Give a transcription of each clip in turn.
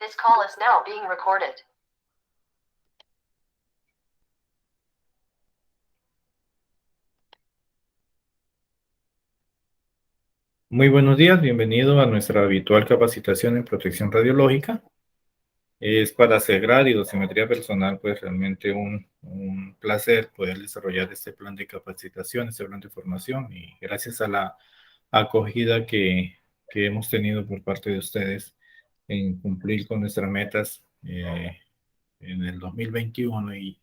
This call is now being recorded. Muy buenos días, bienvenido a nuestra habitual capacitación en protección radiológica. Es para hacer y dosimetría personal, pues realmente un placer poder desarrollar este plan de capacitación, este plan de formación, y gracias a la acogida que hemos tenido por parte de ustedes en cumplir con nuestras metas en el 2021 e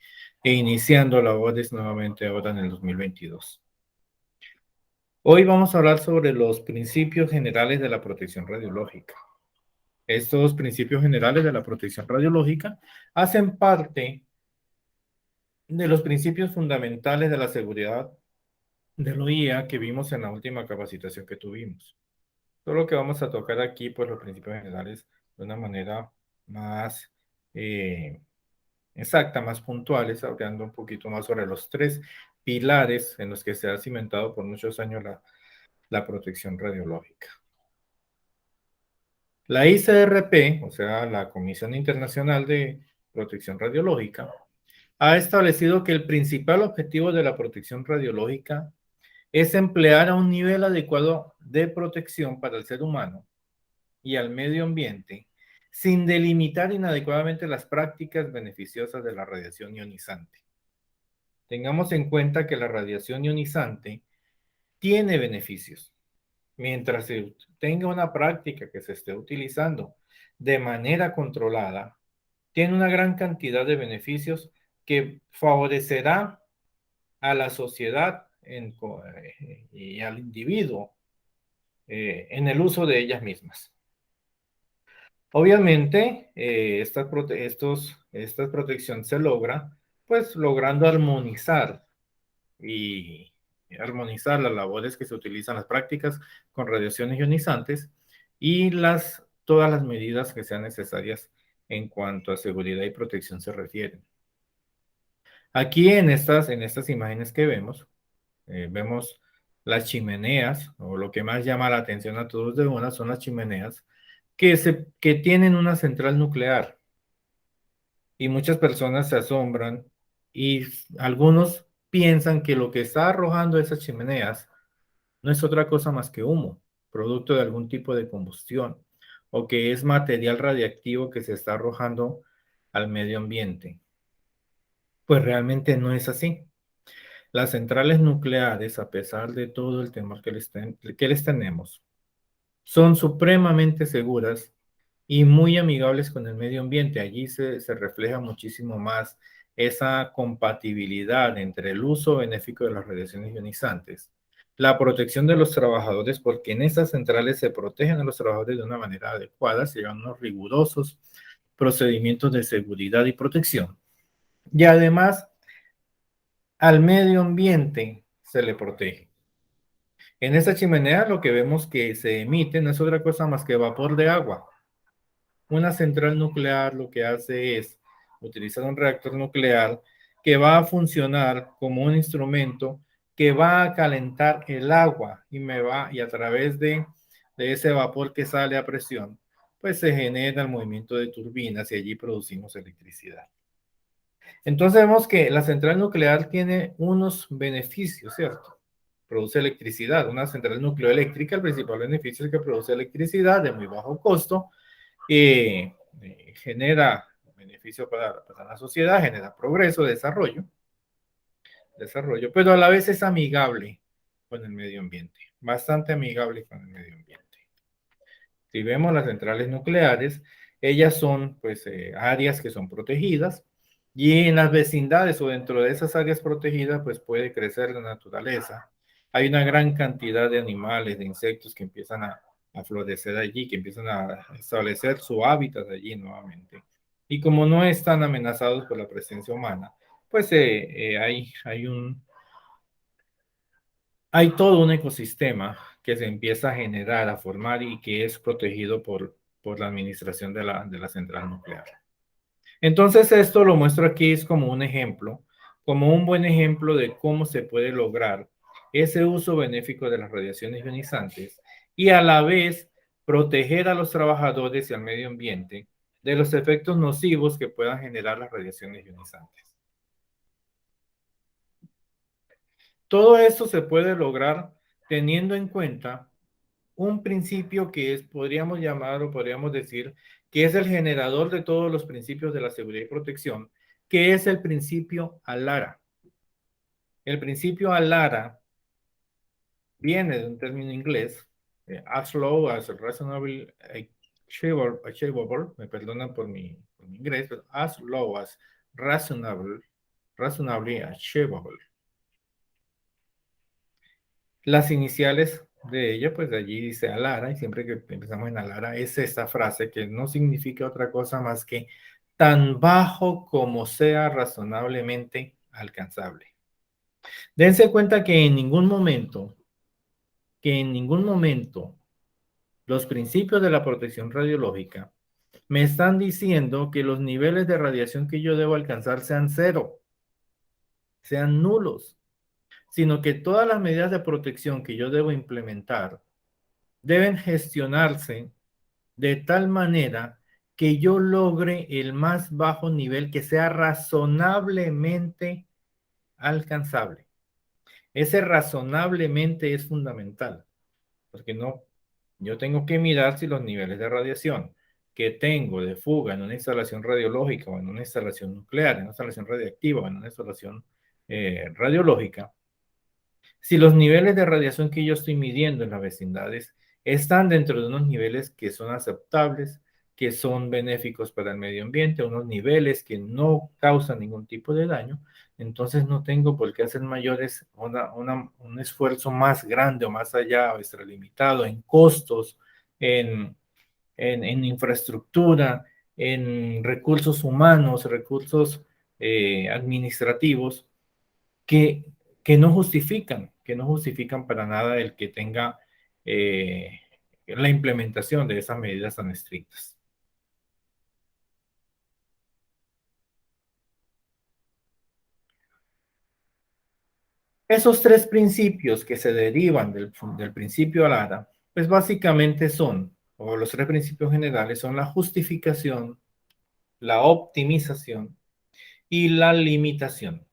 iniciando labores nuevamente ahora en el 2022. Hoy vamos a hablar sobre los principios generales de la protección radiológica. Estos principios generales de la protección radiológica hacen parte de los principios fundamentales de la seguridad del OIA que vimos en la última capacitación que tuvimos. Solo que vamos a tocar aquí, pues, los principios generales de una manera más exacta, más puntuales, hablando un poquito más sobre los tres pilares en los que se ha cimentado por muchos años la protección radiológica. La ICRP, o sea, la Comisión Internacional de Protección Radiológica, ha establecido que el principal objetivo de la protección radiológica es emplear a un nivel adecuado de protección para el ser humano y al medio ambiente, sin delimitar inadecuadamente las prácticas beneficiosas de la radiación ionizante. Tengamos en cuenta que la radiación ionizante tiene beneficios. Mientras se tenga una práctica que se esté utilizando de manera controlada, tiene una gran cantidad de beneficios que favorecerá a la sociedad y al individuo en el uso de ellas mismas. Obviamente, esta protección se logra, pues, logrando y armonizar las labores que se utilizan, las prácticas con radiaciones ionizantes y todas las medidas que sean necesarias en cuanto a seguridad y protección se refieren. Aquí en estas imágenes que vemos las chimeneas, o lo que más llama la atención a todos de una son las chimeneas que tienen una central nuclear. Y muchas personas se asombran y algunos piensan que lo que está arrojando esas chimeneas no es otra cosa más que humo, producto de algún tipo de combustión, o que es material radiactivo que se está arrojando al medio ambiente. Pues realmente no es así. Las centrales nucleares, a pesar de todo el temor que les tenemos, son supremamente seguras y muy amigables con el medio ambiente. Allí se refleja muchísimo más esa compatibilidad entre el uso benéfico de las radiaciones ionizantes, la protección de los trabajadores, porque en esas centrales se protegen a los trabajadores de una manera adecuada, se llevan unos rigurosos procedimientos de seguridad y protección. Y además, al medio ambiente se le protege. En esa chimenea lo que vemos que se emite no es otra cosa más que vapor de agua. Una central nuclear lo que hace es utilizar un reactor nuclear que va a funcionar como un instrumento que va a calentar el agua y a través de ese vapor que sale a presión, pues se genera el movimiento de turbinas y allí producimos electricidad. Entonces vemos que la central nuclear tiene unos beneficios, ¿cierto? Produce electricidad. Una central nucleoeléctrica, el principal beneficio es que produce electricidad de muy bajo costo y genera beneficio para la sociedad, genera progreso, desarrollo, pero a la vez es amigable con el medio ambiente, bastante amigable con el medio ambiente. Si vemos las centrales nucleares, ellas son pues áreas que son protegidas y en las vecindades o dentro de esas áreas protegidas pues puede crecer la naturaleza. Hay una gran cantidad de animales, de insectos que empiezan a florecer allí, que empiezan a establecer su hábitat allí nuevamente. Y como no están amenazados por la presencia humana, pues hay todo un ecosistema que se empieza a generar, a formar y que es protegido por la administración de la central nuclear. Entonces esto lo muestro aquí es como un ejemplo, como un buen ejemplo de cómo se puede lograr ese uso benéfico de las radiaciones ionizantes y a la vez proteger a los trabajadores y al medio ambiente de los efectos nocivos que puedan generar las radiaciones ionizantes. Todo esto se puede lograr teniendo en cuenta un principio que es, podríamos llamar o podríamos decir, que es el generador de todos los principios de la seguridad y protección, que es el principio ALARA. El principio ALARA viene de un término inglés, as low as reasonably achievable, me perdonan por mi inglés, pero as low as reasonably achievable. Las iniciales de ella, pues de allí dice Alara, y siempre que empezamos en Alara es esta frase que no significa otra cosa más que tan bajo como sea razonablemente alcanzable. Dense cuenta que en ningún momento los principios de la protección radiológica me están diciendo que los niveles de radiación que yo debo alcanzar sean cero, sean nulos, sino que todas las medidas de protección que yo debo implementar deben gestionarse de tal manera que yo logre el más bajo nivel que sea razonablemente alcanzable. Ese razonablemente es fundamental, porque no, yo tengo que mirar si los niveles de radiación que tengo de fuga en una instalación radiológica o en una instalación nuclear, en una instalación radiactiva o en una instalación radiológica, si los niveles de radiación que yo estoy midiendo en las vecindades están dentro de unos niveles que son aceptables, que son benéficos para el medio ambiente, unos niveles que no causan ningún tipo de daño, entonces no tengo por qué hacer mayores, un esfuerzo más grande o más allá o extralimitado en costos, en, en infraestructura, en recursos humanos, recursos administrativos que, que no justifican para nada el que tenga la implementación de esas medidas tan estrictas. Esos tres principios que se derivan del principio ALARA, pues básicamente son, o los tres principios generales son la justificación, la optimización y la limitación.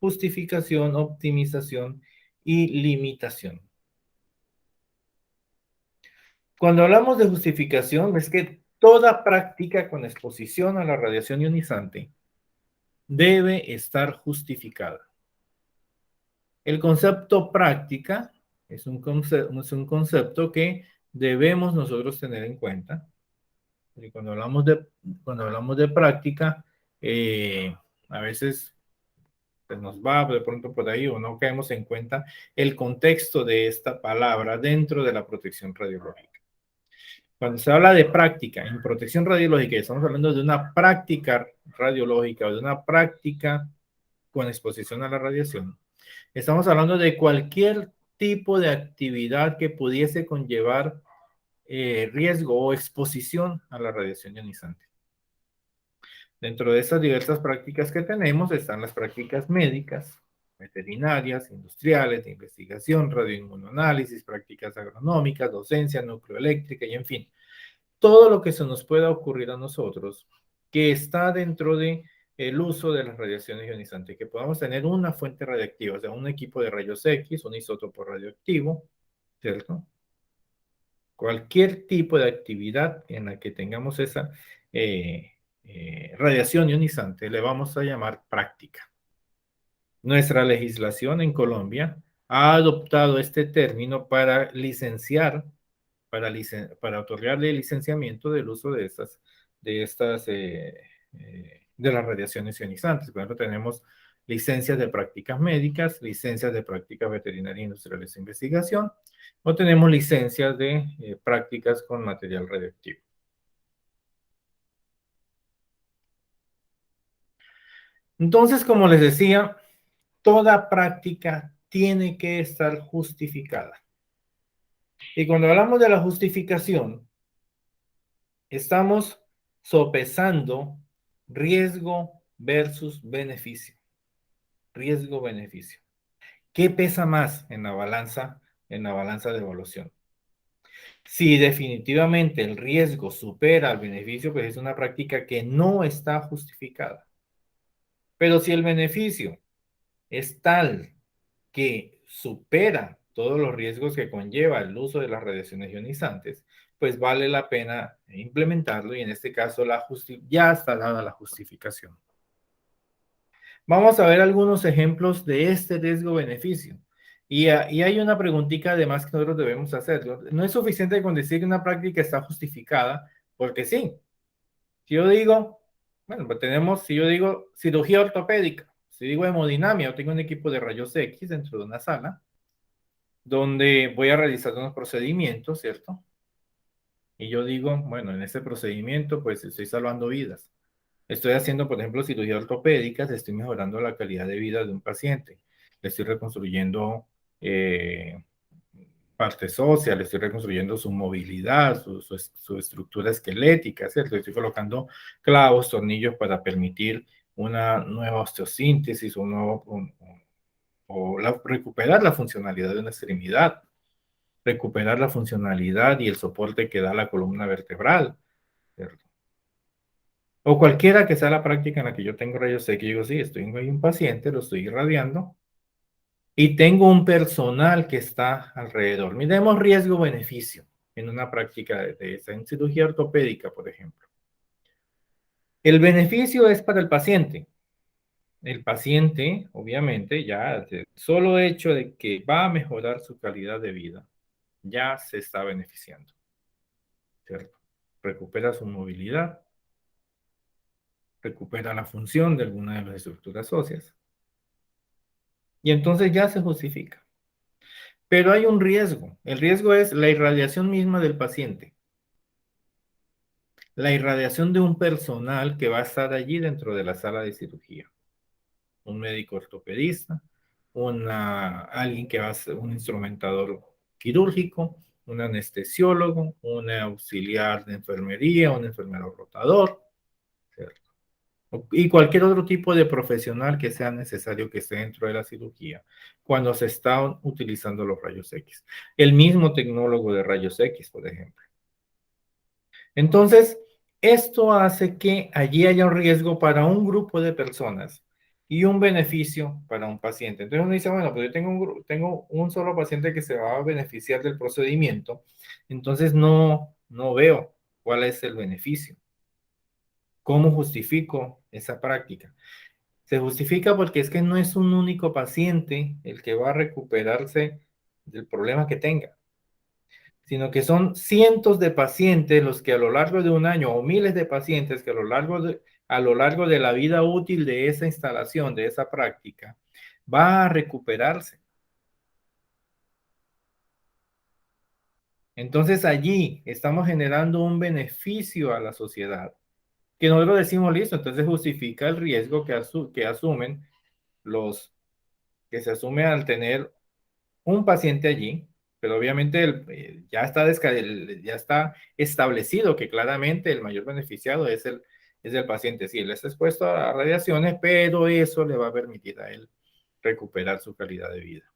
Justificación, optimización y limitación. Cuando hablamos de justificación, es que toda práctica con exposición a la radiación ionizante debe estar justificada. El concepto práctica es un concepto que debemos nosotros tener en cuenta. Y cuando hablamos de práctica, a veces se nos va de pronto por ahí o no caemos en cuenta el contexto de esta palabra dentro de la protección radiológica. Cuando se habla de práctica en protección radiológica, estamos hablando de una práctica radiológica o de una práctica con exposición a la radiación. Estamos hablando de cualquier tipo de actividad que pudiese conllevar riesgo o exposición a la radiación ionizante. Dentro de estas diversas prácticas que tenemos están las prácticas médicas, veterinarias, industriales, de investigación, radioinmunoanálisis, prácticas agronómicas, docencia, nucleoeléctrica y en fin, todo lo que se nos pueda ocurrir a nosotros que está dentro de el uso de las radiaciones ionizantes, que podamos tener una fuente radiactiva, o sea, un equipo de rayos X, un isótopo radioactivo, ¿cierto? Cualquier tipo de actividad en la que tengamos esa radiación ionizante le vamos a llamar práctica. Nuestra legislación en Colombia ha adoptado este término para licenciar para otorgarle el licenciamiento del uso de las radiaciones ionizantes. Por ejemplo, tenemos licencias de prácticas médicas, licencias de prácticas veterinarias industriales de investigación, o tenemos licencias de prácticas con material radioactivo. Entonces, como les decía, toda práctica tiene que estar justificada. Y cuando hablamos de la justificación, estamos sopesando riesgo versus beneficio. Riesgo-beneficio. ¿Qué pesa más en la balanza de evaluación? Si definitivamente el riesgo supera el beneficio, pues es una práctica que no está justificada. Pero si el beneficio es tal que supera todos los riesgos que conlleva el uso de las radiaciones ionizantes, pues vale la pena implementarlo y en este caso ya está dada la justificación. Vamos a ver algunos ejemplos de este riesgo-beneficio. Y hay una preguntita además que nosotros debemos hacer. No es suficiente con decir que una práctica está justificada, porque sí. Si yo digo, bueno, pues si yo digo cirugía ortopédica, si digo hemodinamia, o tengo un equipo de rayos X dentro de una sala, donde voy a realizar unos procedimientos, ¿cierto? Y yo digo, bueno, en ese procedimiento, pues estoy salvando vidas. Estoy haciendo, por ejemplo, cirugía ortopédica, estoy mejorando la calidad de vida de un paciente. Le estoy reconstruyendo eh, partes óseas, le estoy reconstruyendo su movilidad, su estructura esquelética, ¿cierto? Estoy colocando clavos, tornillos para permitir una nueva osteosíntesis, recuperar la funcionalidad de una extremidad, recuperar la funcionalidad y el soporte que da la columna vertebral, ¿cierto? O cualquiera que sea la práctica en la que yo tengo rayos X, yo digo, sí, estoy en un paciente, lo estoy irradiando y tengo un personal que está alrededor. Miremos riesgo-beneficio en una práctica de esa, en cirugía ortopédica, por ejemplo. El beneficio es para el paciente. El paciente, obviamente, ya el solo hecho de que va a mejorar su calidad de vida, ya se está beneficiando, ¿cierto? Recupera su movilidad, recupera la función de alguna de las estructuras óseas y entonces ya se justifica. Pero hay un riesgo. El riesgo es la irradiación misma del paciente. La irradiación de un personal que va a estar allí dentro de la sala de cirugía. Un médico ortopedista, alguien que va a ser un instrumentador quirúrgico, un anestesiólogo, un auxiliar de enfermería, un enfermero rotador, ¿cierto? Y cualquier otro tipo de profesional que sea necesario que esté dentro de la cirugía cuando se están utilizando los rayos X. El mismo tecnólogo de rayos X, por ejemplo. Entonces, esto hace que allí haya un riesgo para un grupo de personas y un beneficio para un paciente. Entonces uno dice, bueno, pues yo tengo un solo paciente que se va a beneficiar del procedimiento, entonces no veo cuál es el beneficio. ¿Cómo justifico esa práctica? Se justifica porque es que no es un único paciente el que va a recuperarse del problema que tenga, sino que son cientos de pacientes los que a lo largo de un año o miles de pacientes que a lo largo de la vida útil de esa instalación, de esa práctica, va a recuperarse. Entonces allí estamos generando un beneficio a la sociedad, que nosotros decimos, listo, entonces justifica el riesgo que asumen los que se asume al tener un paciente allí, pero obviamente ya está establecido que claramente el mayor beneficiado es el paciente. Sí, él está expuesto a radiaciones, pero eso le va a permitir a él recuperar su calidad de vida.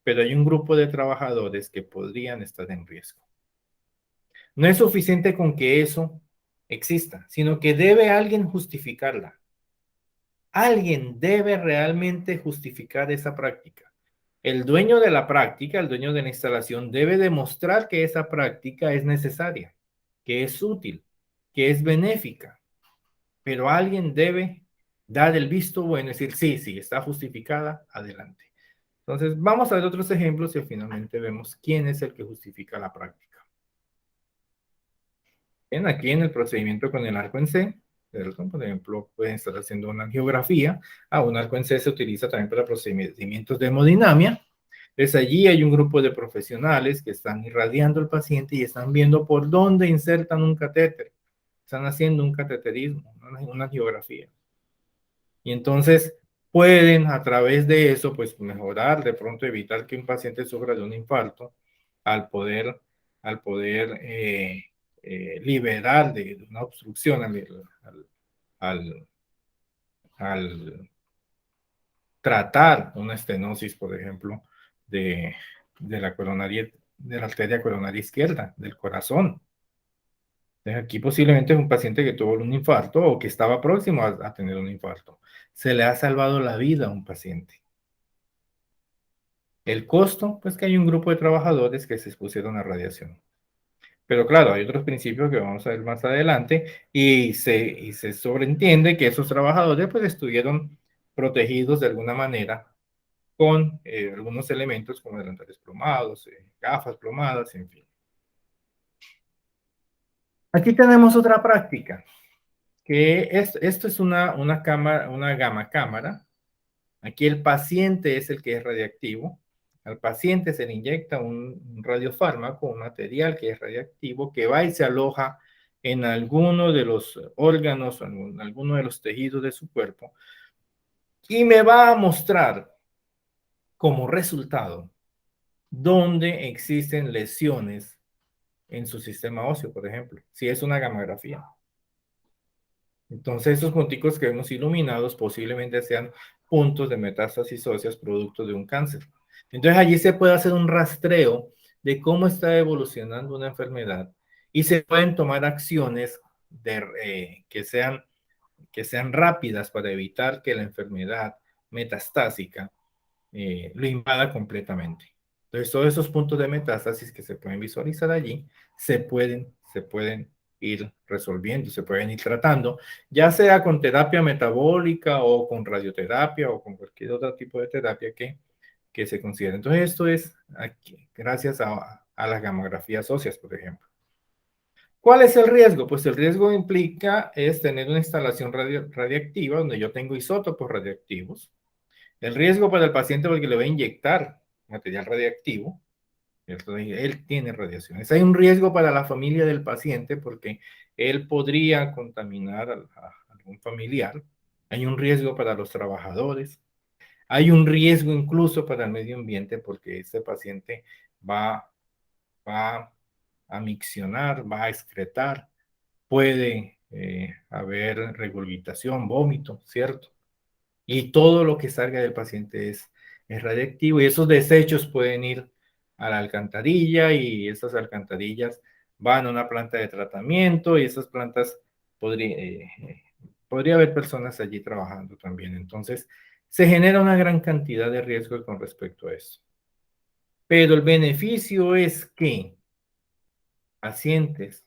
Pero hay un grupo de trabajadores que podrían estar en riesgo. No es suficiente con que eso exista, sino que debe alguien justificarla. Alguien debe realmente justificar esa práctica. El dueño de la práctica, el dueño de la instalación, debe demostrar que esa práctica es necesaria, que es útil, que es benéfica, pero alguien debe dar el visto bueno y decir, sí, sí, está justificada, adelante. Entonces, vamos a ver otros ejemplos y finalmente vemos quién es el que justifica la práctica. Bien, aquí en el procedimiento con el arco en C, ¿cierto? Por ejemplo, pueden estar haciendo una angiografía. Un arco en C se utiliza también para procedimientos de hemodinamia. Entonces allí hay un grupo de profesionales que están irradiando al paciente y están viendo por dónde insertan un catéter. Están haciendo un cateterismo, una angiografía. Y entonces pueden a través de eso, pues mejorar, de pronto evitar que un paciente sufra de un infarto al poder, al poder liberar de una obstrucción al, al tratar una estenosis, por ejemplo, de la coronaria de la arteria coronaria izquierda, del corazón. Entonces, aquí posiblemente es un paciente que tuvo un infarto o que estaba próximo a tener un infarto. Se le ha salvado la vida a un paciente. El costo, pues que hay un grupo de trabajadores que se expusieron a radiación. Pero claro, hay otros principios que vamos a ver más adelante y se sobreentiende que esos trabajadores pues estuvieron protegidos de alguna manera con algunos elementos como delantales plomados, gafas plomadas, en fin. Aquí tenemos otra práctica, que esto es una cámara, una gamma cámara. Aquí el paciente es el que es radiactivo. Al paciente se le inyecta un radiofármaco, un material que es radiactivo, que va y se aloja en alguno de los órganos, en alguno de los tejidos de su cuerpo, y me va a mostrar como resultado dónde existen lesiones en su sistema óseo, por ejemplo, si es una gamografía. Entonces, esos punticos que vemos iluminados posiblemente sean puntos de metástasis óseas producto de un cáncer. Entonces, allí se puede hacer un rastreo de cómo está evolucionando una enfermedad y se pueden tomar acciones que sean rápidas para evitar que la enfermedad metastásica lo invada completamente. Entonces, todos esos puntos de metástasis que se pueden visualizar allí se pueden ir resolviendo, se pueden ir tratando, ya sea con terapia metabólica o con radioterapia o con cualquier otro tipo de terapia que se considere. Entonces, esto es aquí, gracias a las gamografías óseas, por ejemplo. ¿Cuál es el riesgo? Pues el riesgo implica es tener una instalación radiactiva donde yo tengo isótopos radioactivos. El riesgo para el paciente porque le va a inyectar material radiactivo, ¿cierto? Él tiene radiaciones. Hay un riesgo para la familia del paciente porque él podría contaminar a algún familiar. Hay un riesgo para los trabajadores. Hay un riesgo incluso para el medio ambiente porque este paciente va, va a miccionar, va a excretar, puede haber regurgitación, vómito, ¿cierto? Y todo lo que salga del paciente es radiactivo y esos desechos pueden ir a la alcantarilla y esas alcantarillas van a una planta de tratamiento y esas plantas podría haber personas allí trabajando también. Entonces, se genera una gran cantidad de riesgo con respecto a eso. Pero el beneficio es que pacientes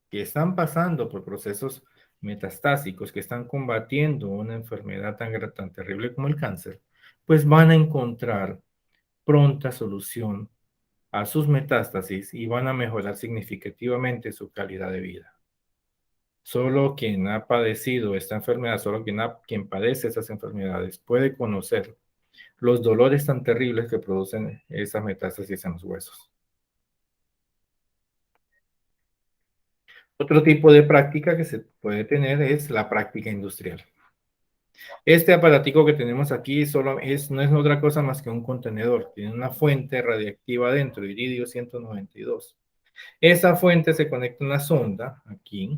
que están pasando por procesos metastásicos, que están combatiendo una enfermedad tan terrible como el cáncer, pues van a encontrar pronta solución a sus metástasis y van a mejorar significativamente su calidad de vida. Solo quien ha padecido esta enfermedad, solo quien padece esas enfermedades puede conocer los dolores tan terribles que producen esas metástasis en los huesos. Otro tipo de práctica que se puede tener es la práctica industrial. Este aparatico que tenemos aquí no es otra cosa más que un contenedor. Tiene una fuente radiactiva dentro, iridio 192. Esa fuente se conecta a una sonda aquí.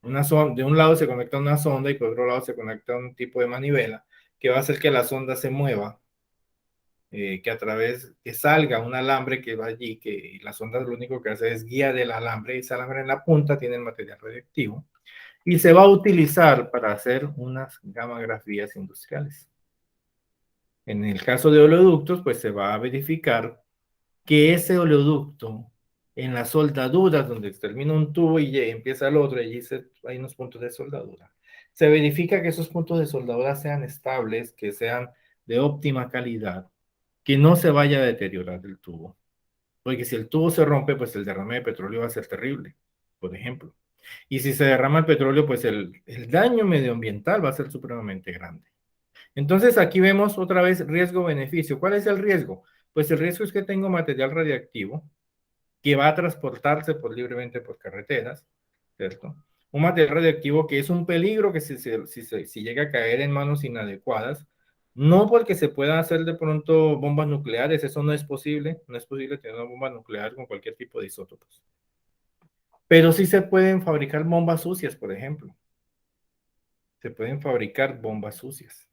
De un lado se conecta a una sonda y por otro lado se conecta a un tipo de manivela que va a hacer que la sonda se mueva, que salga un alambre que va allí, que la sonda lo único que hace es guiar el alambre y ese alambre en la punta tiene el material radiactivo y se va a utilizar para hacer unas gamografías industriales. En el caso de oleoductos, pues se va a verificar que ese oleoducto, en las soldaduras, donde termina un tubo y empieza el otro, y hay unos puntos de soldadura, se verifica que esos puntos de soldadura sean estables, que sean de óptima calidad, que no se vaya a deteriorar el tubo. Porque si el tubo se rompe, pues el derrame de petróleo va a ser terrible, por ejemplo. Y si se derrama el petróleo, pues el daño medioambiental va a ser supremamente grande. Entonces aquí vemos otra vez riesgo-beneficio. ¿Cuál es el riesgo? Pues el riesgo es que tengo material radiactivo que va a transportarse libremente por carreteras, ¿cierto? Un material radiactivo que es un peligro que si llega a caer en manos inadecuadas, no porque se pueda hacer de pronto bombas nucleares, eso no es posible, no es posible tener una bomba nuclear con cualquier tipo de isótopos. Pero sí se pueden fabricar bombas sucias, por ejemplo. Se pueden fabricar bombas sucias.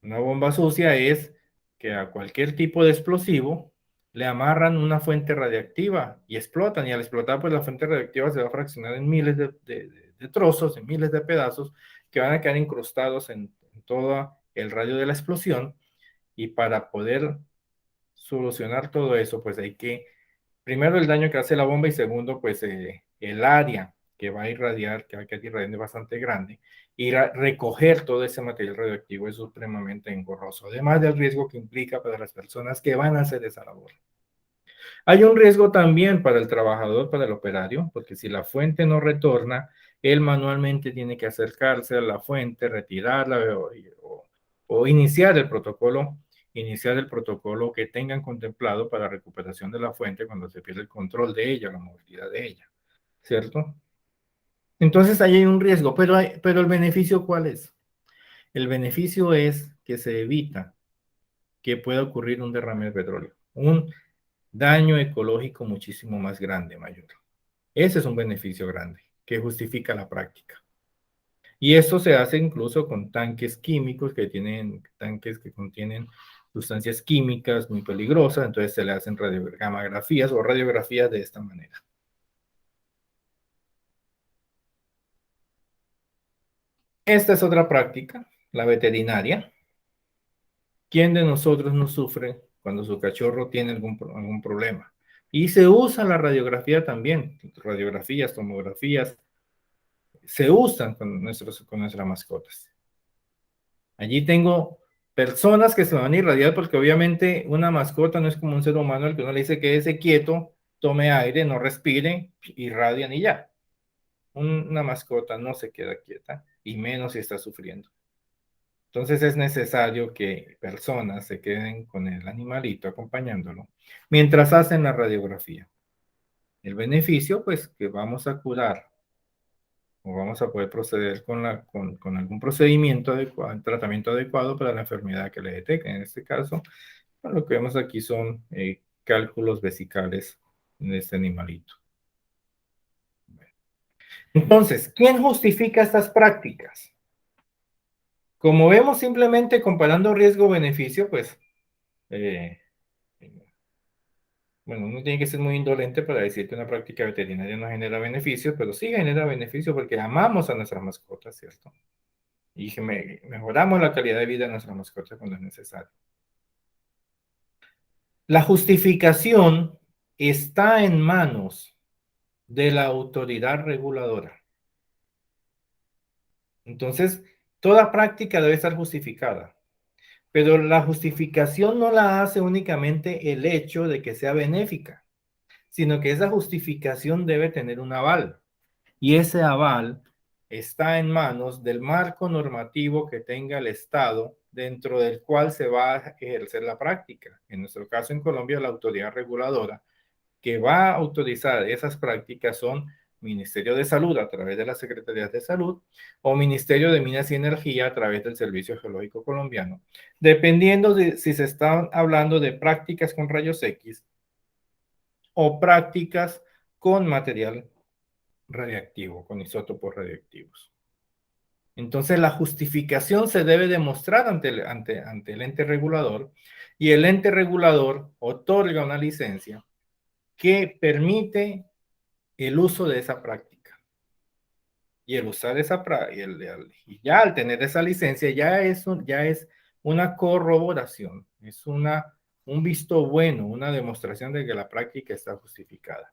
Una bomba sucia es que a cualquier tipo de explosivo le amarran una fuente radiactiva y explotan, y al explotar, pues la fuente radiactiva se va a fraccionar en miles de trozos, en miles de pedazos, que van a quedar incrustados en todo el radio de la explosión, y para poder solucionar todo eso, pues hay que, primero el daño que hace la bomba, y segundo, pues el área que va a irradiar, que va a quedar irradiando bastante grande, y recoger todo ese material radioactivo es supremamente engorroso, además del riesgo que implica para las personas que van a hacer esa labor. Hay un riesgo también para el trabajador, para el operario, porque si la fuente no retorna, él manualmente tiene que acercarse a la fuente, retirarla o iniciar el protocolo que tengan contemplado para recuperación de la fuente cuando se pierde el control de ella, la movilidad de ella, ¿cierto? Entonces ahí hay un riesgo, pero el beneficio, ¿cuál es? El beneficio es que se evita que pueda ocurrir un derrame de petróleo, un daño ecológico muchísimo más grande, mayor. Ese es un beneficio grande que justifica la práctica. Y esto se hace incluso con tanques químicos tanques que contienen sustancias químicas muy peligrosas, entonces se le hacen gamografías o radiografías de esta manera. Esta es otra práctica, la veterinaria. ¿Quién de nosotros no sufre cuando su cachorro tiene algún problema? Y se usa la radiografía también, radiografías, tomografías, se usan con nuestras mascotas. Allí tengo personas que se van a irradiar porque obviamente una mascota no es como un ser humano al que uno le dice quédese quieto, tome aire, no respire, irradian y ya. Una mascota no se queda quieta y menos si está sufriendo. Entonces es necesario que personas se queden con el animalito acompañándolo mientras hacen la radiografía. El beneficio, pues, que vamos a curar o vamos a poder proceder con algún procedimiento adecuado, tratamiento adecuado para la enfermedad que le detecten. En este caso, lo que vemos aquí son cálculos vesicales de este animalito. Entonces, ¿quién justifica estas prácticas? Como vemos, simplemente comparando riesgo-beneficio, pues, eh, bueno, uno tiene que ser muy indolente para decir que una práctica veterinaria no genera beneficios, pero sí genera beneficios porque amamos a nuestras mascotas, ¿cierto? Y mejoramos la calidad de vida de nuestras mascotas cuando es necesario. La justificación está en manos de la autoridad reguladora. Entonces, toda práctica debe estar justificada, pero la justificación no la hace únicamente el hecho de que sea benéfica, sino que esa justificación debe tener un aval. Y ese aval está en manos del marco normativo que tenga el Estado dentro del cual se va a ejercer la práctica. En nuestro caso, en Colombia, la autoridad reguladora que va a autorizar esas prácticas son Ministerio de Salud a través de las Secretarías de Salud o Ministerio de Minas y Energía a través del Servicio Geológico Colombiano, dependiendo de si se está hablando de prácticas con rayos X o prácticas con material radiactivo, con isótopos radiactivos. Entonces, la justificación se debe demostrar ante el ente regulador, y el ente regulador otorga una licencia que permite el uso de esa práctica. Y el usar esa práctica, y ya al tener esa licencia, ya es una corroboración, es un visto bueno, una demostración de que la práctica está justificada.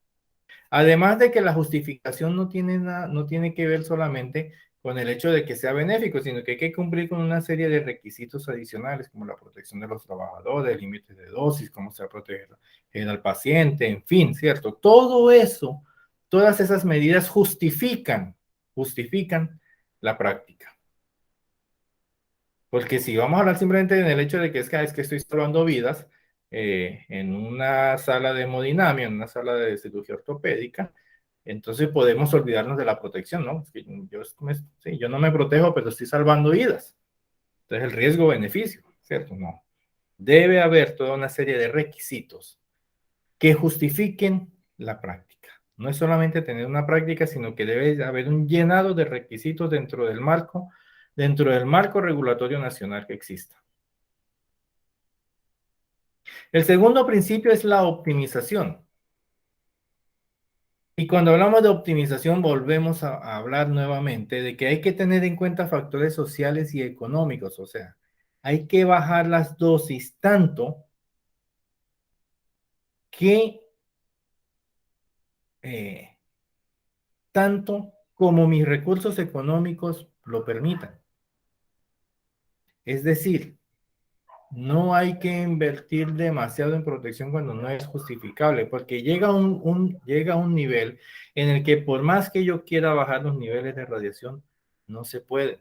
Además de que la justificación no tiene que ver solamente con el hecho de que sea benéfico, sino que hay que cumplir con una serie de requisitos adicionales, como la protección de los trabajadores, límites de dosis, cómo se va a proteger al paciente, en fin, ¿cierto? Todo eso, todas esas medidas justifican la práctica. Porque si vamos a hablar simplemente en el hecho de que es que estoy salvando vidas en una sala de hemodinamia, en una sala de cirugía ortopédica, entonces podemos olvidarnos de la protección, ¿no? Es que yo no me protejo, pero estoy salvando vidas. Entonces el riesgo-beneficio, ¿cierto? No. Debe haber toda una serie de requisitos que justifiquen la práctica. No es solamente tener una práctica, sino que debe haber un llenado de requisitos dentro del marco regulatorio nacional que exista. El segundo principio es la optimización. Y cuando hablamos de optimización, volvemos a hablar nuevamente de que hay que tener en cuenta factores sociales y económicos, o sea, hay que bajar las dosis que, eh, tanto como mis recursos económicos lo permitan. Es decir, no hay que invertir demasiado en protección cuando no es justificable, porque llega un nivel en el que por más que yo quiera bajar los niveles de radiación, no se puede.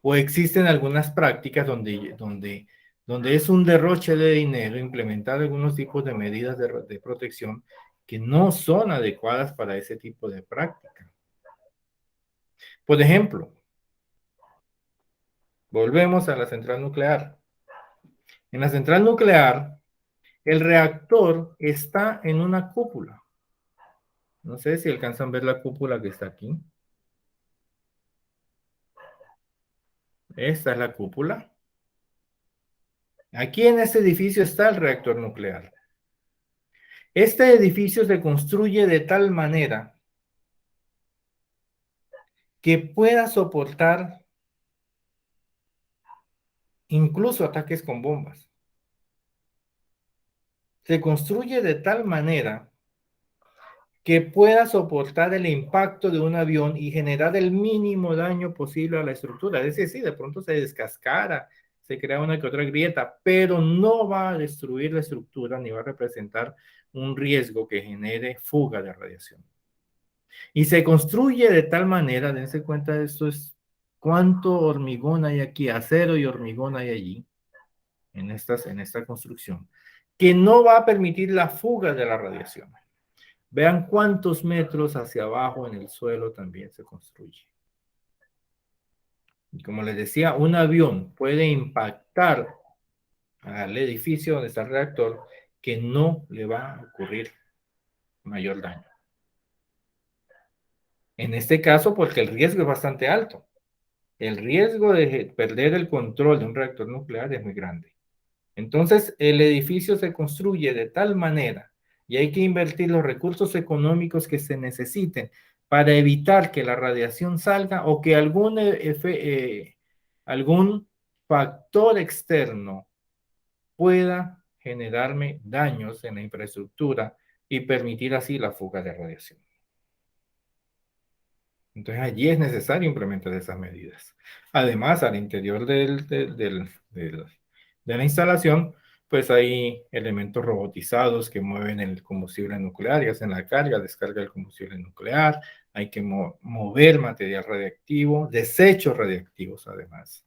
O existen algunas prácticas donde es un derroche de dinero implementar algunos tipos de medidas de protección que no son adecuadas para ese tipo de práctica. Por ejemplo, volvemos a la central nuclear. En la central nuclear, el reactor está en una cúpula. No sé si alcanzan a ver la cúpula que está aquí. Esta es la cúpula. Aquí en este edificio está el reactor nuclear. Este edificio se construye de tal manera que pueda soportar incluso ataques con bombas. Se construye de tal manera que pueda soportar el impacto de un avión y generar el mínimo daño posible a la estructura. Es decir, sí, de pronto se descascara, se crea una que otra grieta, pero no va a destruir la estructura ni va a representar un riesgo que genere fuga de radiación. Y se construye de tal manera, dense cuenta de esto, es cuánto hormigón hay aquí, acero y hormigón hay allí, en esta construcción, que no va a permitir la fuga de la radiación. Vean cuántos metros hacia abajo en el suelo también se construye. Y como les decía, un avión puede impactar al edificio donde está el reactor que no le va a ocurrir mayor daño. En este caso, porque el riesgo es bastante alto. El riesgo de perder el control de un reactor nuclear es muy grande. Entonces, el edificio se construye de tal manera y hay que invertir los recursos económicos que se necesiten para evitar que la radiación salga o que algún factor externo pueda generarme daños en la infraestructura y permitir así la fuga de radiación. Entonces allí es necesario implementar esas medidas. Además, al interior de la instalación, pues hay elementos robotizados que mueven el combustible nuclear y hacen la carga, descarga del combustible nuclear. Hay que mover material radiactivo, desechos radiactivos además.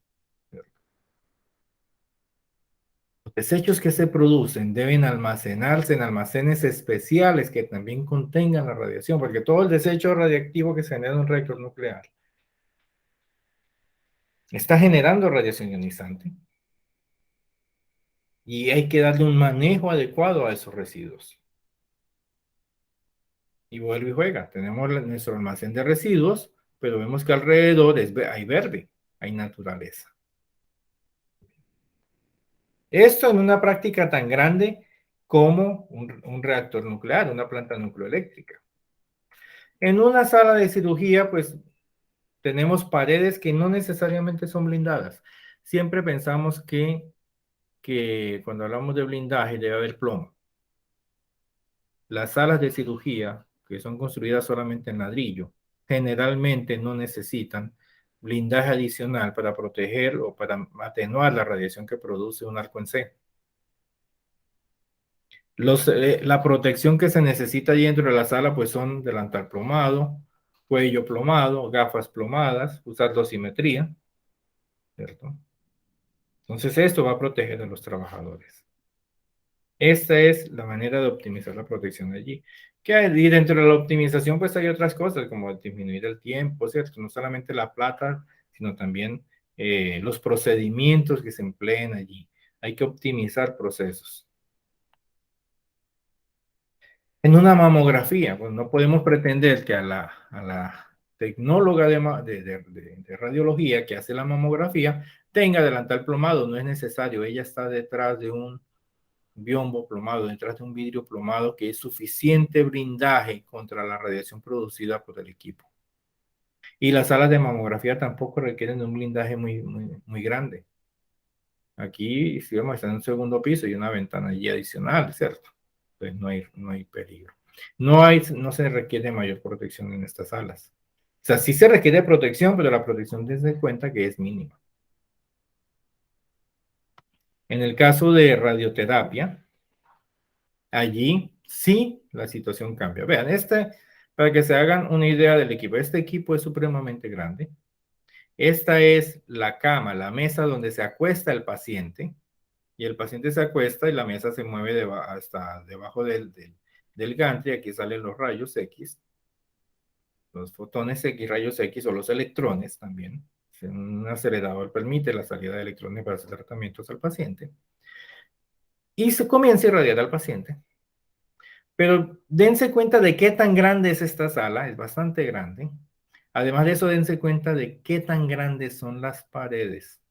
Los desechos que se producen deben almacenarse en almacenes especiales que también contengan la radiación, porque todo el desecho radiactivo que se genera en un reactor nuclear está generando radiación ionizante y hay que darle un manejo adecuado a esos residuos. Y vuelve y juega. Tenemos nuestro almacén de residuos, pero vemos que alrededor hay verde, hay naturaleza. Esto en una práctica tan grande como un reactor nuclear, una planta nucleoeléctrica. En una sala de cirugía, pues tenemos paredes que no necesariamente son blindadas. Siempre pensamos que cuando hablamos de blindaje debe haber plomo. Las salas de cirugía, que son construidas solamente en ladrillo, generalmente no necesitan blindaje adicional para proteger o para atenuar la radiación que produce un arco en C. La protección que se necesita dentro de la sala pues son delantal plomado, cuello plomado, gafas plomadas, usar dosimetría, ¿cierto? Entonces esto va a proteger a los trabajadores. Esta es la manera de optimizar la protección allí. Y dentro de la optimización, pues hay otras cosas como disminuir el tiempo, ¿cierto? No solamente la plata, sino también los procedimientos que se empleen allí. Hay que optimizar procesos. En una mamografía, pues no podemos pretender que a la tecnóloga de radiología que hace la mamografía tenga delantal plomado. No es necesario, ella está detrás de un biombo plomado, detrás de un vidrio plomado que es suficiente blindaje contra la radiación producida por el equipo. Y las salas de mamografía tampoco requieren de un blindaje muy grande. Aquí, si vamos a estar en un segundo piso y una ventana allí adicional, ¿cierto? Pues no hay peligro. No se requiere mayor protección en estas salas. O sea, sí se requiere protección, pero la protección desde cuenta que es mínima. En el caso de radioterapia, allí sí la situación cambia. Vean, para que se hagan una idea del equipo, este equipo es supremamente grande. Esta es la cama, la mesa donde se acuesta el paciente, y el paciente se acuesta y la mesa se mueve hasta debajo del gantry. Aquí salen los rayos X, los fotones X, rayos X o los electrones también. Un acelerador permite la salida de electrones para hacer tratamientos al paciente. Y se comienza a irradiar al paciente. Pero dense cuenta de qué tan grande es esta sala, es bastante grande. Además de eso, dense cuenta de qué tan grandes son las paredes.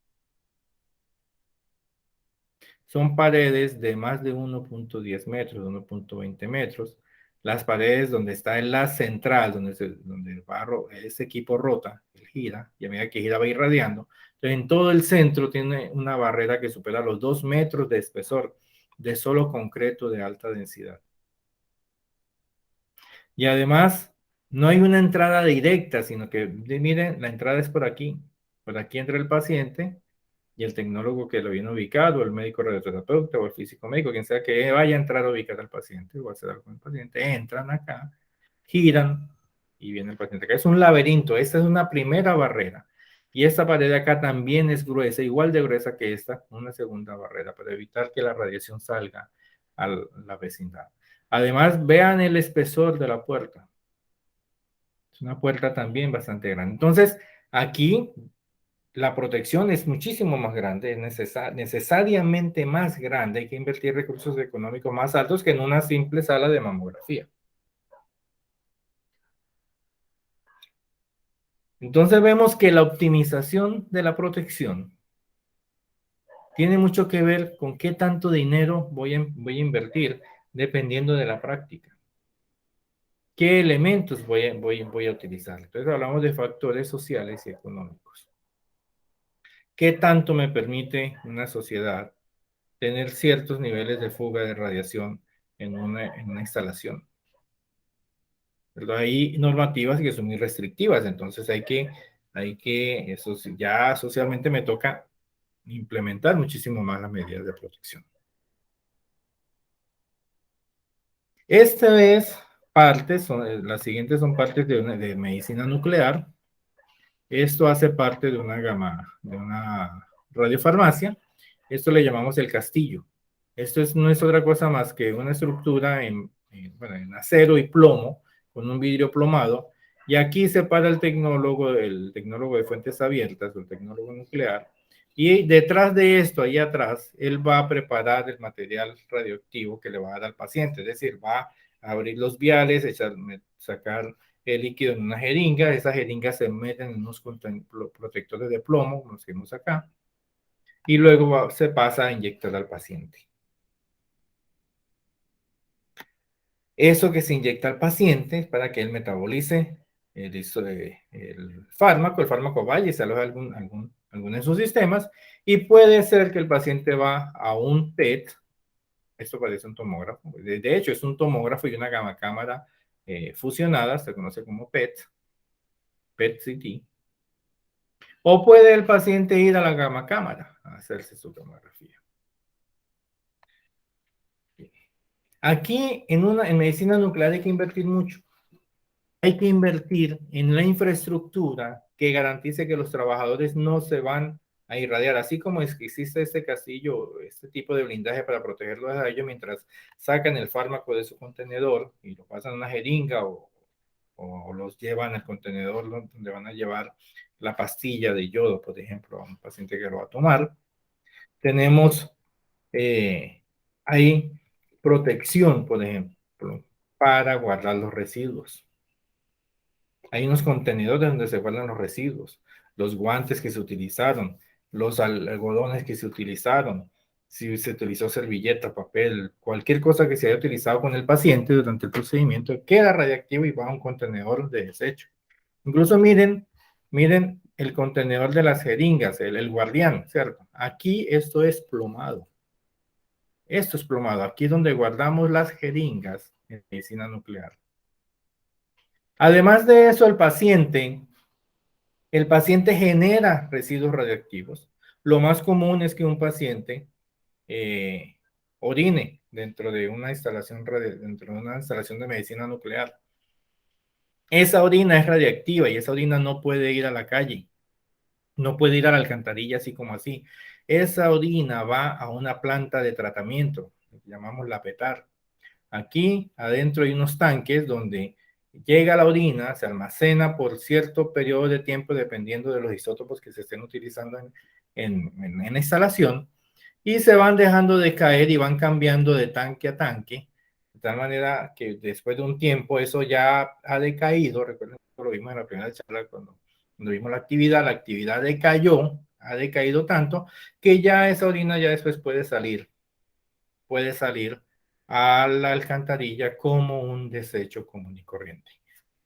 Son paredes de más de 1.10 metros, 1.20 metros. Las paredes donde está el la central, donde el barro, ese equipo rota, él gira, y a medida que gira va irradiando. Entonces, en todo el centro tiene una barrera que supera los 2 metros de espesor de solo concreto de alta densidad. Y además, no hay una entrada directa, sino que, miren, la entrada es por aquí. Por aquí entra el paciente y el tecnólogo que lo viene ubicado, el médico radioterapeuta o el físico médico, quien sea que vaya a entrar a ubicar al paciente o a hacer algo con el paciente, entran acá, giran y viene el paciente acá. Es un laberinto, esta es una primera barrera. Y esta pared de acá también es gruesa, igual de gruesa que esta, una segunda barrera, para evitar que la radiación salga a la vecindad. Además, vean el espesor de la puerta. Es una puerta también bastante grande. Entonces, aquí la protección es muchísimo más grande, es necesariamente más grande. Hay que invertir recursos económicos más altos que en una simple sala de mamografía. Entonces vemos que la optimización de la protección tiene mucho que ver con qué tanto dinero voy a invertir dependiendo de la práctica. ¿Qué elementos voy a utilizar? Entonces hablamos de factores sociales y económicos. ¿Qué tanto me permite una sociedad tener ciertos niveles de fuga de radiación en una instalación? Pero hay normativas que son muy restrictivas, entonces eso ya socialmente me toca implementar muchísimo más las medidas de protección. Las siguientes son partes de medicina nuclear. Esto hace parte de de una radiofarmacia. Esto le llamamos el castillo. No es otra cosa más que una estructura en acero y plomo, con un vidrio plomado. Y aquí se para el tecnólogo de fuentes abiertas, o el tecnólogo nuclear. Y detrás de esto, ahí atrás, él va a preparar el material radioactivo que le va a dar al paciente. Es decir, va a abrir los viales, sacar el líquido en una jeringa. Esas jeringas se meten en unos protectores de plomo, como los que vemos acá, y luego se pasa a inyectar al paciente. Eso que se inyecta al paciente es para que él metabolice el fármaco vaya y se aloja alguno de sus sistemas, y puede ser que el paciente va a un PET. Esto parece un tomógrafo, de hecho es un tomógrafo y una gamma cámara fusionada, se conoce como PET-CT. O puede el paciente ir a la gamma cámara a hacerse su tomografía. Aquí en medicina nuclear hay que invertir mucho. Hay que invertir en la infraestructura que garantice que los trabajadores no se van a irradiar, así como es que existe este castillo, este tipo de blindaje para protegerlos a ellos mientras sacan el fármaco de su contenedor y lo pasan a una jeringa o los llevan al contenedor donde van a llevar la pastilla de yodo, por ejemplo, a un paciente que lo va a tomar. Tenemos, hay protección, por ejemplo, para guardar los residuos. Hay unos contenedores donde se guardan los residuos, los guantes que se utilizaron, los algodones que se utilizaron, si se utilizó servilleta, papel, cualquier cosa que se haya utilizado con el paciente durante el procedimiento queda radiactivo y va a un contenedor de desecho. Incluso miren el contenedor de las jeringas, el guardián, ¿cierto? Aquí esto es plomado. Esto es plomado. Aquí es donde guardamos las jeringas en medicina nuclear. Además de eso, el paciente genera residuos radioactivos. Lo más común es que un paciente orine dentro de una instalación de medicina nuclear. Esa orina es radiactiva y esa orina no puede ir a la calle, no puede ir a la alcantarilla así como así. Esa orina va a una planta de tratamiento, que llamamos la PETAR. Aquí adentro hay unos tanques donde llega la orina, se almacena por cierto periodo de tiempo dependiendo de los isótopos que se estén utilizando en la instalación y se van dejando de caer y van cambiando de tanque a tanque, de tal manera que después de un tiempo eso ya ha decaído. Recuerden que lo vimos en la primera charla cuando vimos la actividad decayó, ha decaído tanto que ya esa orina ya después puede salir a la alcantarilla como un desecho común y corriente.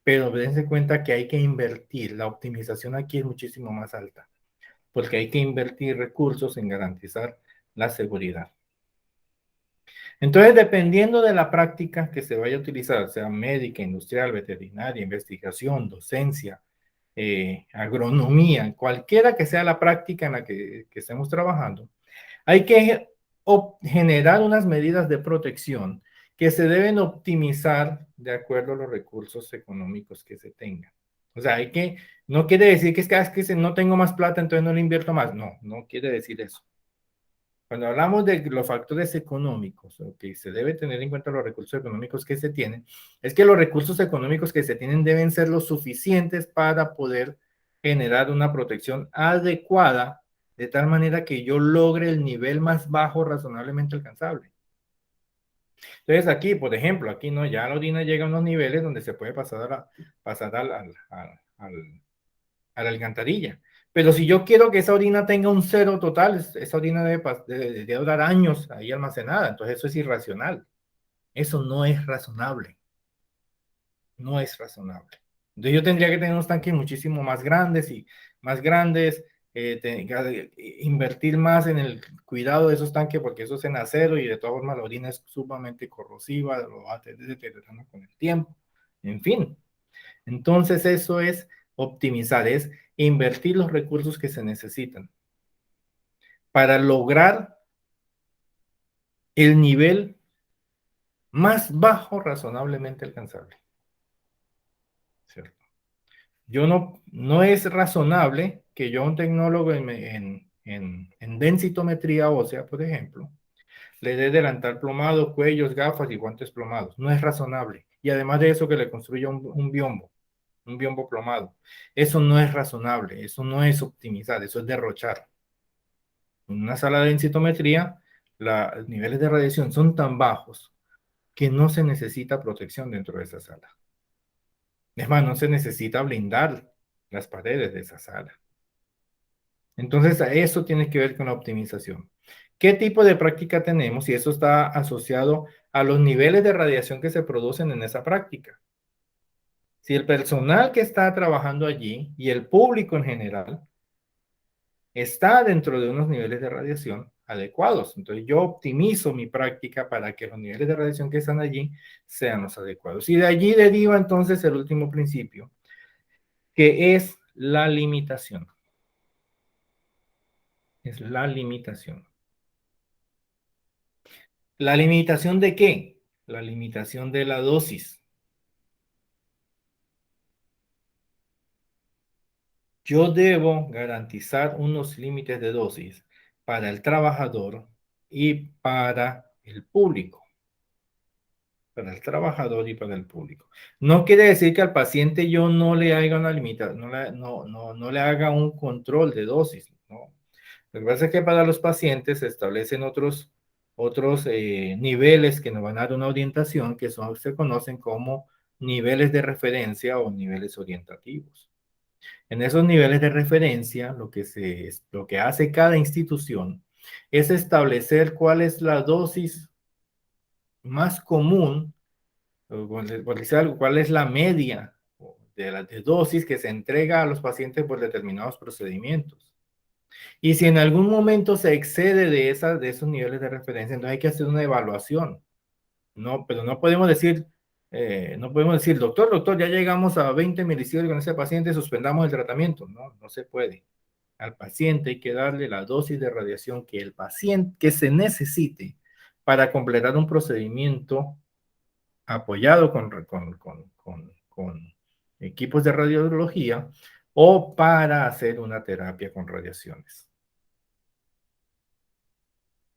Pero dense cuenta que hay que invertir, la optimización aquí es muchísimo más alta, porque hay que invertir recursos en garantizar la seguridad. Entonces, dependiendo de la práctica que se vaya a utilizar, sea médica, industrial, veterinaria, investigación, docencia, agronomía, cualquiera que sea la práctica en la que estemos trabajando, hay que generar unas medidas de protección que se deben optimizar de acuerdo a los recursos económicos que se tengan. O sea, no quiere decir que es que no tengo más plata, entonces no le invierto más. No, no quiere decir eso. Cuando hablamos de los factores económicos, que se debe tener en cuenta los recursos económicos que se tienen, es que los recursos económicos que se tienen deben ser lo suficientes para poder generar una protección adecuada, de tal manera que yo logre el nivel más bajo razonablemente alcanzable. Entonces aquí, por ejemplo, aquí no, ya la orina llega a unos niveles donde se puede pasar a la alcantarilla. Pero si yo quiero que esa orina tenga un cero total, esa orina debe durar años ahí almacenada. Entonces eso es irracional. Eso no es razonable. No es razonable. Entonces yo tendría que tener unos tanques muchísimo más grandes y más grandes, invertir más en el cuidado de esos tanques porque eso es en acero y de todas formas la orina es sumamente corrosiva, lo va a tener deteriorando con el tiempo. En fin, entonces eso es optimizar, es invertir los recursos que se necesitan para lograr el nivel más bajo razonablemente alcanzable. ¿Cierto? No es razonable que yo a un tecnólogo en densitometría ósea, por ejemplo, le dé delantal plomado, cuellos, gafas y guantes plomados. No es razonable. Y además de eso que le construya un biombo plomado. Eso no es razonable, eso no es optimizar, eso es derrochar. En una sala de densitometría, los niveles de radiación son tan bajos que no se necesita protección dentro de esa sala. Es más, no se necesita blindar las paredes de esa sala. Entonces, eso tiene que ver con la optimización. ¿Qué tipo de práctica tenemos? Y eso está asociado a los niveles de radiación que se producen en esa práctica. Si el personal que está trabajando allí y el público en general está dentro de unos niveles de radiación adecuados. Entonces yo optimizo mi práctica para que los niveles de radiación que están allí sean los adecuados. Y de allí deriva entonces el último principio, que es la limitación. Es la limitación. ¿La limitación de qué? La limitación de la dosis. Yo debo garantizar unos límites de dosis para el trabajador y para el público. Para el trabajador y para el público. No quiere decir que al paciente yo no le haga una limitación, no le haga un control de dosis, ¿no? Lo que pasa es que para los pacientes se establecen otros niveles que nos van a dar una orientación que se conocen como niveles de referencia o niveles orientativos. En esos niveles de referencia, lo que hace cada institución es establecer cuál es la dosis más común, por decir algo, cuál es la media de dosis que se entrega a los pacientes por determinados procedimientos. Y si en algún momento se excede de esos niveles de referencia, entonces hay que hacer una evaluación. No, pero no podemos decir, doctor, ya llegamos a 20 milisieverts con ese paciente, suspendamos el tratamiento. No, no se puede. Al paciente hay que darle la dosis de radiación que el paciente, que se necesite para completar un procedimiento apoyado con equipos de radiología o para hacer una terapia con radiaciones.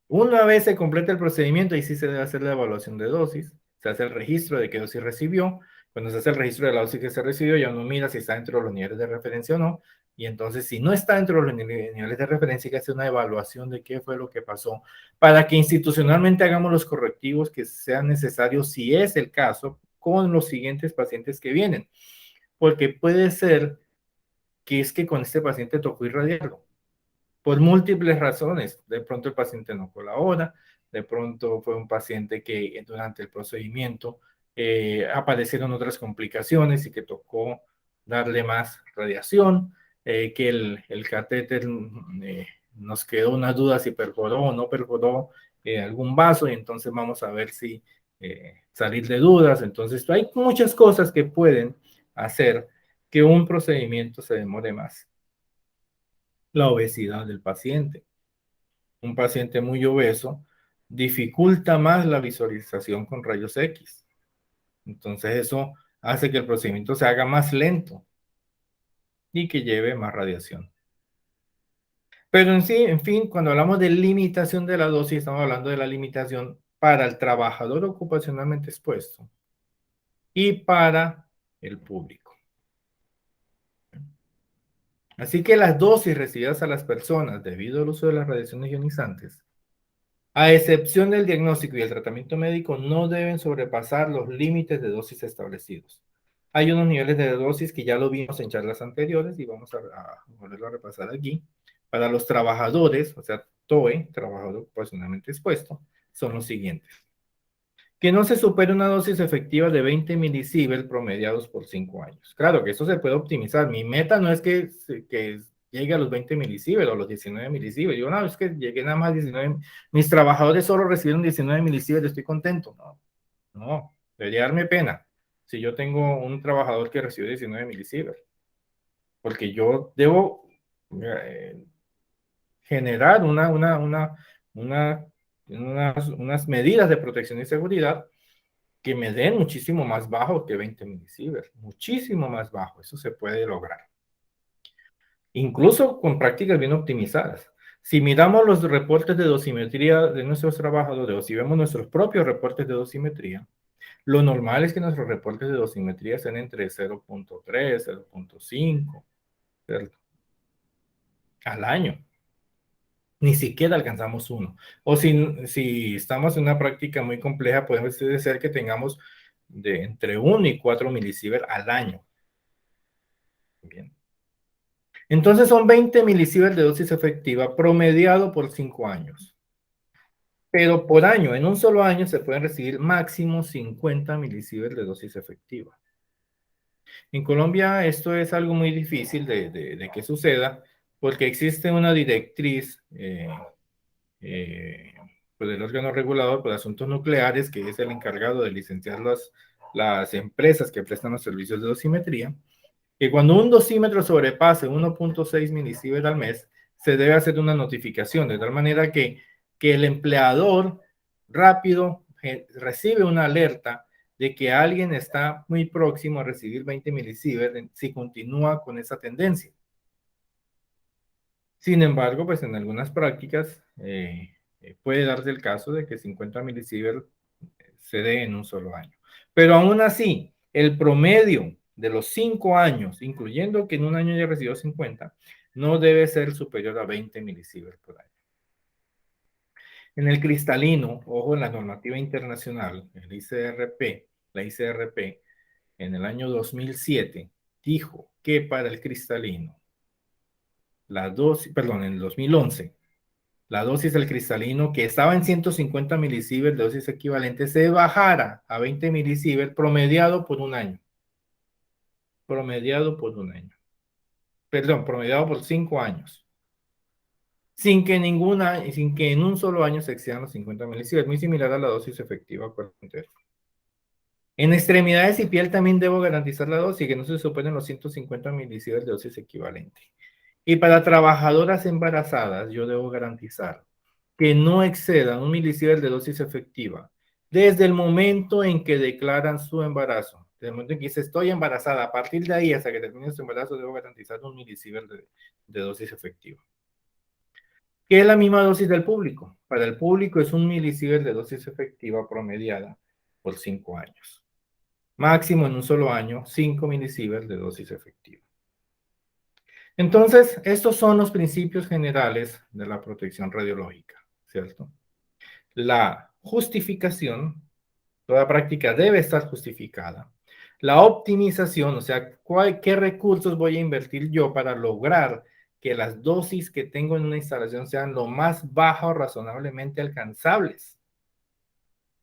Una vez se completa el procedimiento, ahí sí se debe hacer la evaluación de dosis, se hace el registro de qué dosis recibió. Cuando se hace el registro de la dosis que se recibió, ya uno mira si está dentro de los niveles de referencia o no. Y entonces, si no está dentro de los niveles de referencia, hay que hacer una evaluación de qué fue lo que pasó para que institucionalmente hagamos los correctivos que sean necesarios, si es el caso, con los siguientes pacientes que vienen. Porque puede ser que es que con este paciente tocó irradiarlo por múltiples razones. De pronto el paciente no colabora, de pronto fue un paciente que durante el procedimiento aparecieron otras complicaciones y que tocó darle más radiación, que el catéter nos quedó una duda si perforó o no perforó algún vaso, y entonces vamos a ver si salir de dudas. Entonces hay muchas cosas que pueden hacer que un procedimiento se demore más. La obesidad del paciente. Un paciente muy obeso dificulta más la visualización con rayos X. Entonces eso hace que el procedimiento se haga más lento y que lleve más radiación. Pero en sí, en fin, cuando hablamos de limitación de la dosis, estamos hablando de la limitación para el trabajador ocupacionalmente expuesto y para el público. Así que las dosis recibidas a las personas debido al uso de las radiaciones ionizantes, a excepción del diagnóstico y el tratamiento médico, no deben sobrepasar los límites de dosis establecidos. Hay unos niveles de dosis que ya lo vimos en charlas anteriores y vamos a volverlo a repasar aquí. Para los trabajadores, o sea, TOE, trabajador ocupacionalmente expuesto, son los siguientes. Que no se supere una dosis efectiva de 20 milisieverts promediados por 5 años. Claro que eso se puede optimizar. Mi meta no es que llegue a los 20 milisieverts o a los 19 milisieverts. Yo, no, es que llegué nada más a 19. Mis trabajadores solo recibieron 19 milisieverts, estoy contento. No, no, debería darme pena si yo tengo un trabajador que recibe 19 milisieverts. Porque yo debo generar unas medidas de protección y seguridad que me den muchísimo más bajo que 20 milisieverts, muchísimo más bajo. Eso se puede lograr, incluso con prácticas bien optimizadas. Si miramos los reportes de dosimetría de nuestros trabajadores o si vemos nuestros propios reportes de dosimetría, lo normal es que nuestros reportes de dosimetría sean entre 0.3, 0.5 al año. Ni siquiera alcanzamos uno. O si estamos en una práctica muy compleja, puede ser que tengamos de entre 1 y 4 milisieverts al año. Bien. Entonces son 20 milisieverts de dosis efectiva promediado por 5 años. Pero por año, en un solo año, se pueden recibir máximo 50 milisieverts de dosis efectiva. En Colombia esto es algo muy difícil de que suceda porque existe una directriz pues del órgano regulador por asuntos nucleares, que es el encargado de licenciar las empresas que prestan los servicios de dosimetría, que cuando un dosímetro sobrepase 1.6 milisieverts al mes, se debe hacer una notificación, de tal manera que el empleador rápido recibe una alerta de que alguien está muy próximo a recibir 20 milisieverts si continúa con esa tendencia. Sin embargo, pues en algunas prácticas puede darse el caso de que 50 milisieverts se dé en un solo año. Pero aún así, el promedio de los 5 años, incluyendo que en un año haya recibido 50, no debe ser superior a 20 milisieverts por año. En el cristalino, ojo, en la normativa internacional, el ICRP, la ICRP, en el año 2007 dijo que para el cristalino, la dosis, perdón, en el 2011, la dosis del cristalino que estaba en 150 milisieverts de dosis equivalente se bajara a 20 milisieverts promediado por un año. Promediado por un año. Perdón, promediado por 5 años. Sin que en un solo año se excedan los 50 milisieverts, muy similar a la dosis efectiva cuarentena. En extremidades y piel también debo garantizar la dosis, que no se superen los 150 milisieverts de dosis equivalente. Y para trabajadoras embarazadas, yo debo garantizar que no excedan un milisievert de dosis efectiva desde el momento en que declaran su embarazo. Desde el momento en que dice estoy embarazada, a partir de ahí hasta que termine su embarazo, debo garantizar un milisievert de dosis efectiva. Que es la misma dosis del público. Para el público es un milisievert de dosis efectiva promediada por 5 años. Máximo en un solo año, 5 milisieverts de dosis efectiva. Entonces, estos son los principios generales de la protección radiológica, ¿cierto? La justificación, toda práctica debe estar justificada. La optimización, o sea, ¿qué recursos voy a invertir yo para lograr que las dosis que tengo en una instalación sean lo más bajas o razonablemente alcanzables?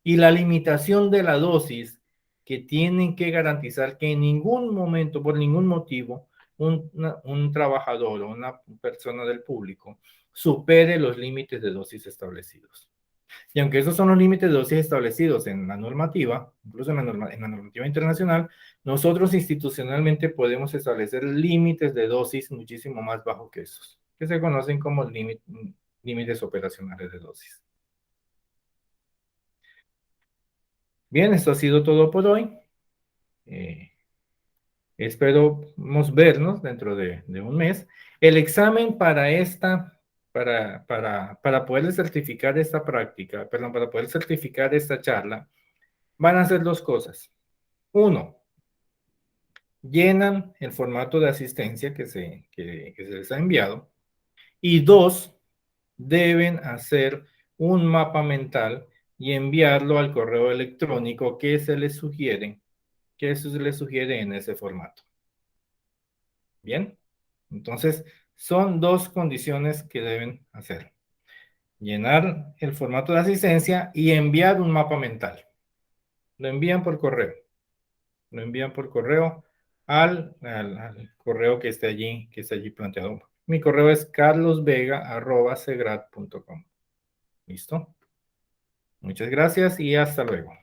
Y la limitación de la dosis que tienen que garantizar que en ningún momento, por ningún motivo, un trabajador o una persona del público supere los límites de dosis establecidos. Y aunque esos son los límites de dosis establecidos en la normativa, incluso en la normativa internacional, nosotros institucionalmente podemos establecer límites de dosis muchísimo más bajos que esos, que se conocen como límites operacionales de dosis. Bien, esto ha sido todo por hoy. Esperamos vernos dentro de un mes. El examen para poder certificar esta práctica, perdón, para poder certificar esta charla, van a ser dos cosas. Uno, llenan el formato de asistencia que se les ha enviado. Y dos, deben hacer un mapa mental y enviarlo al correo electrónico que se les sugiere en ese formato. Bien, entonces son dos condiciones que deben hacer. Llenar el formato de asistencia y enviar un mapa mental. Lo envían por correo. Lo envían por correo al correo que esté allí planteado. Mi correo es carlosvega@segrat.com. ¿Listo? Muchas gracias y hasta luego.